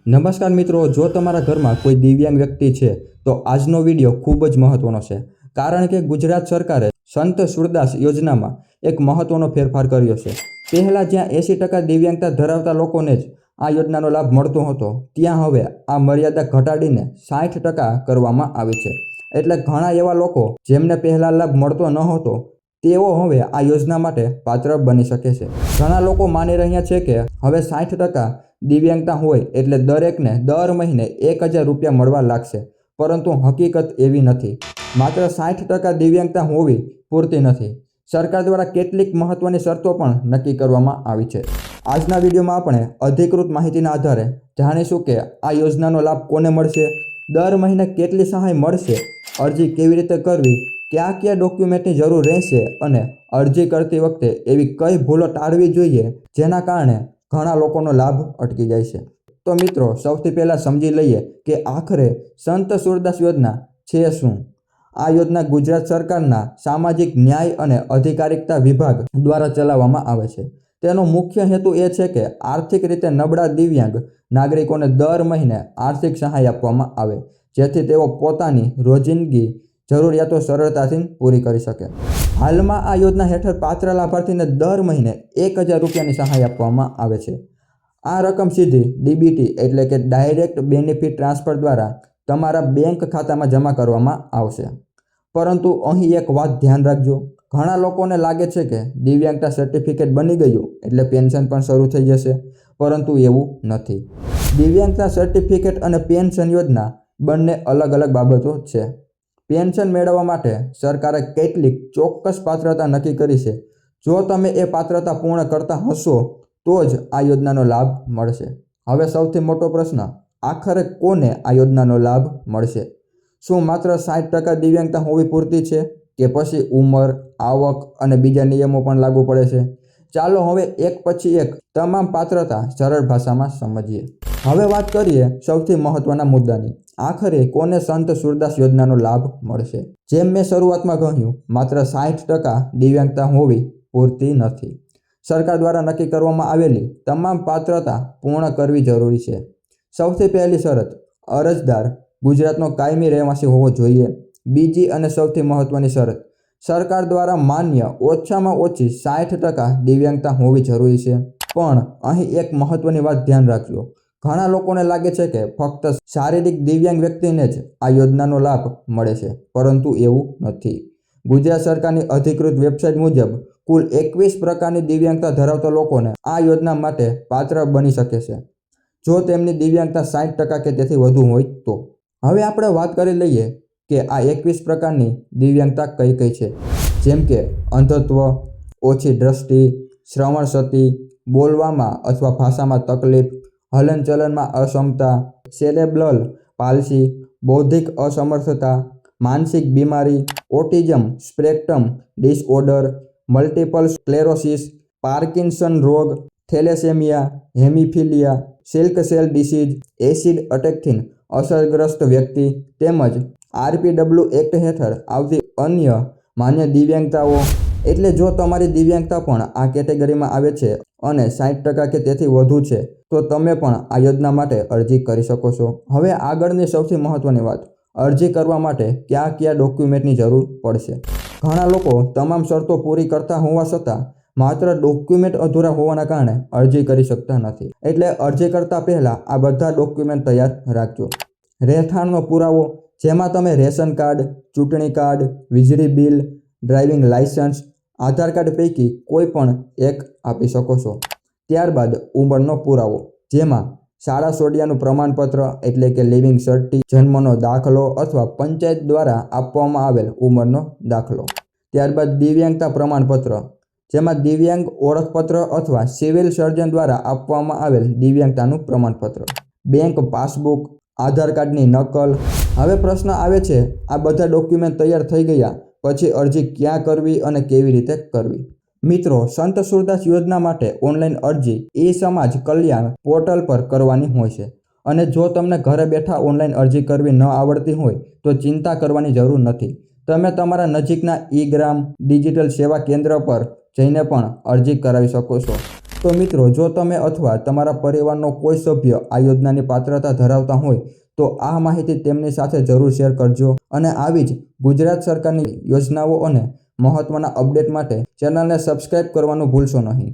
નમસ્કાર મિત્રો, જો તમારા ઘરમાં કોઈ દિવ્યાંગ વ્યક્તિ છે તો આજનો વિડીયો ખૂબ જ મહત્વનો છે, કારણ કે ગુજરાત સરકારે સંત સુરદાસ યોજનામાં એક મહત્વનો ફેરફાર કર્યો છે। પહેલાં જ્યાં 80% દિવ્યાંગતા ધરાવતા લોકોને જ આ યોજનાનો લાભ મળતો હતો, ત્યાં હવે આ મર્યાદા ઘટાડીને 60% કરવામાં આવી છે। એટલે ઘણા એવા લોકો જેમને પહેલાં લાભ મળતો ન હતો તેઓ હવે આ યોજના માટે પાત્ર બની શકે છે। ઘણા લોકો માની રહ્યા છે કે હવે 60% દિવ્યાંગતા હોય એટલે દરેકને દર મહિને 1000 રૂપિયા મળવા લાગશે, પરંતુ હકીકત એવી નથી। માત્ર 60% દિવ્યાંગતા હોવી પૂરતી નથી। સરકાર દ્વારા કેટલીક મહત્વની શરતો પણ નક્કી કરવામાં આવી છે। આજના વિડીયોમાં આપણે અધિકૃત માહિતીના આધારે જાણીશું કે આ યોજનાનો લાભ કોને મળશે, દર મહિને કેટલી સહાય મળશે, અરજી કેવી રીતે કરવી, કયા ડોક્યુમેન્ટની જરૂર રહેશે અને અરજી કરતી વખતે એવી કઈ ભૂલો ટાળવી જોઈએ જેના કારણે ઘણા લોકોનો લાભ અટકી જાય છે। તો મિત્રો, સૌથી પહેલાં સમજી લઈએ કે આખરે સંત સુરદાસ યોજના છે શું। આ યોજના ગુજરાત સરકારના સામાજિક ન્યાય અને અધિકારિતા વિભાગ દ્વારા ચલાવવામાં આવે છે। તેનો મુખ્ય હેતુ એ છે કે આર્થિક રીતે નબળા દિવ્યાંગ નાગરિકોને દર મહિને આર્થિક સહાય આપવામાં આવે, જેથી તેઓ પોતાની રોજિંદગી જરૂરિયાતો સરળતાથી પૂરી કરી શકે। હાલમાં આ યોજના હેઠળ પાત્ર લાભાર્થીને દર મહિને 1000 રૂપિયાની સહાય આપવામાં આવે છે। આ રકમ સીધી ડીબીટી એટલે કે ડાયરેક્ટ બેનિફિટ ટ્રાન્સફર દ્વારા તમારા બેંક ખાતામાં જમા કરવામાં આવશે। પરંતુ અહીં એક વાત ધ્યાન રાખજો, ઘણા લોકોને લાગે છે કે દિવ્યાંગતા સર્ટિફિકેટ બની ગયું એટલે પેન્શન પણ શરૂ થઈ જશે, પરંતુ એવું નથી। દિવ્યાંગતા સર્ટિફિકેટ અને પેન્શન યોજના બંને અલગ અલગ બાબતો છે। પેન્શન મેળવવા માટે સરકારે કેટલીક ચોક્કસ પાત્રતા નક્કી કરી છે। જો તમે એ પાત્રતા પૂર્ણ કરતા હશો તો જ આ યોજનાનો લાભ મળશે। હવે સૌથી મોટો પ્રશ્ન, આખરે કોને આ યોજનાનો લાભ મળશે? શું માત્ર 60% દિવ્યાંગતા હોવી પૂરતી છે કે પછી ઉંમર, આવક અને બીજા નિયમો પણ લાગુ પડે છે? ચાલો હવે એક પછી એક તમામ પાત્રતા સરળ ભાષામાં સમજીએ। હવે વાત કરીએ સૌથી મહત્વના મુદ્દાની, આખરે કોને સંત સુરદાસ યોજનાનો લાભ મળશે? જેમ મેં શરૂઆતમાં કહ્યું, માત્ર 60% દિવ્યાંગતા હોવી પૂરતી નથી। સરકાર દ્વારા નક્કી કરવામાં આવેલી તમામ પાત્રતા પૂર્ણ કરવી જરૂરી છે। સૌથી પહેલી શરત, અરજદાર ગુજરાતનો કાયમી રહેવાસી હોવો જોઈએ। બીજી અને સૌથી મહત્વની શરત, સરકાર દ્વારા માન્ય ઓછામાં ઓછી 60% દિવ્યાંગતા હોવી જરૂરી છે। પણ અહીં એક મહત્વની વાત ધ્યાન રાખજો, ઘણા લોકોને લાગે છે કે ફક્ત શારીરિક દિવ્યાંગ વ્યક્તિને જ આ યોજનાનો લાભ મળે છે, પરંતુ એવું નથી। ગુજરાત સરકારની અધિકૃત વેબસાઇટ મુજબ કુલ 21 પ્રકારની દિવ્યાંગતા ધરાવતા લોકોને આ યોજના માટે પાત્ર બની શકે છે, જો તેમની દિવ્યાંગતા 60% કે તેથી વધુ હોય તો। હવે આપણે વાત કરી લઈએ કે આ 21 પ્રકારની દિવ્યાંગતા કઈ કઈ છે, જેમ કે અંધત્વ, ઓછી દ્રષ્ટિ, શ્રવણ ક્ષતિ, બોલવામાં અથવા ભાષામાં તકલીફ, હલનચલનમાં અક્ષમતા, સેરેબ્રલ પાલ્સી, બૌદ્ધિક અસમર્થતા, માનસિક બીમારી, autism spectrum disorder, multiple sclerosis, Parkinson રોગ, થેલેસેમિયા, હેમીફિલિયા, સિલ્ક સેલ ડિસીઝ, એસિડ અટેકથી અસરગ્રસ્ત વ્યક્તિ તેમજ RPW એક્ટ હેઠળ આવતી અન્ય માન્ય દિવ્યાંગતાઓ। એટલે જો તમારી દિવ્યાંગતા પણ આ કેટેગરીમાં આવે છે અને 60% કે તેથી વધુ છે તો તમે પણ આ યોજના માટે અરજી કરી શકો છો। હવે આગળની સૌથી મહત્વની વાત, અરજી કરવા માટે કયા ડોક્યુમેન્ટની જરૂર પડશે? ઘણા લોકો તમામ શરતો પૂરી કરતા હોવા છતાં માત્ર ડોક્યુમેન્ટ અધૂરા હોવાના કારણે અરજી કરી શકતા નથી। એટલે અરજી કરતા પહેલા આ બધા ડોક્યુમેન્ટ તૈયાર રાખજો। રહેઠાણનો પુરાવો, જેમાં તમે રેશન કાર્ડ, ચૂંટણી કાર્ડ, વીજળી બિલ, ડ્રાઇવિંગ લાયસન્સ, આધાર કાર્ડ પૈકી કોઈ પણ એક આપી શકો છો। ત્યારબાદ ઉંમરનો પુરાવો, જેમાં શાળા છોડ્યાનું પ્રમાણપત્ર એટલે કે લિવિંગ સર્ટી, જન્મનો દાખલો અથવા પંચાયત દ્વારા આપવામાં આવેલ ઉંમરનો દાખલો। ત્યારબાદ દિવ્યાંગતા પ્રમાણપત્ર, જેમાં દિવ્યાંગ ઓળખપત્ર અથવા સિવિલ સર્જન દ્વારા આપવામાં આવેલ દિવ્યાંગતાનું પ્રમાણપત્ર, બેંક પાસબુક, આધાર કાર્ડની નકલ। હવે પ્રશ્ન આવે છે, આ બધા ડોક્યુમેન્ટ તૈયાર થઈ ગયા પછી અરજી ક્યાં કરવી અને કેવી રીતે કરવી? મિત્રો, સંત સુરદાસ યોજના માટે ઓનલાઈન અરજી સમાજ કલ્યાણ પોર્ટલ પર કરવાની હોય છે, અને જો તમને ઘરે બેઠા ઓનલાઈન અરજી કરવી ન આવડતી હોય તો ચિંતા કરવાની જરૂર નથી। તમે તમારા નજીકના ગ્રામ ડિજિટલ સેવા કેન્દ્ર પર જઈને પણ અરજી કરાવી શકો છો। તો મિત્રો, જો તમે અથવા તમારા પરિવારનો કોઈ સભ્ય આ યોજનાની પાત્રતા ધરાવતા હોય તો આ માહિતી તેમની સાથે જરૂર શેર કરજો અને આવી જ ગુજરાત સરકારની યોજનાઓ અને મહત્વના અપડેટ માટે ચેનલને સબસ્ક્રાઇબ કરવાનું ભૂલશો નહીં.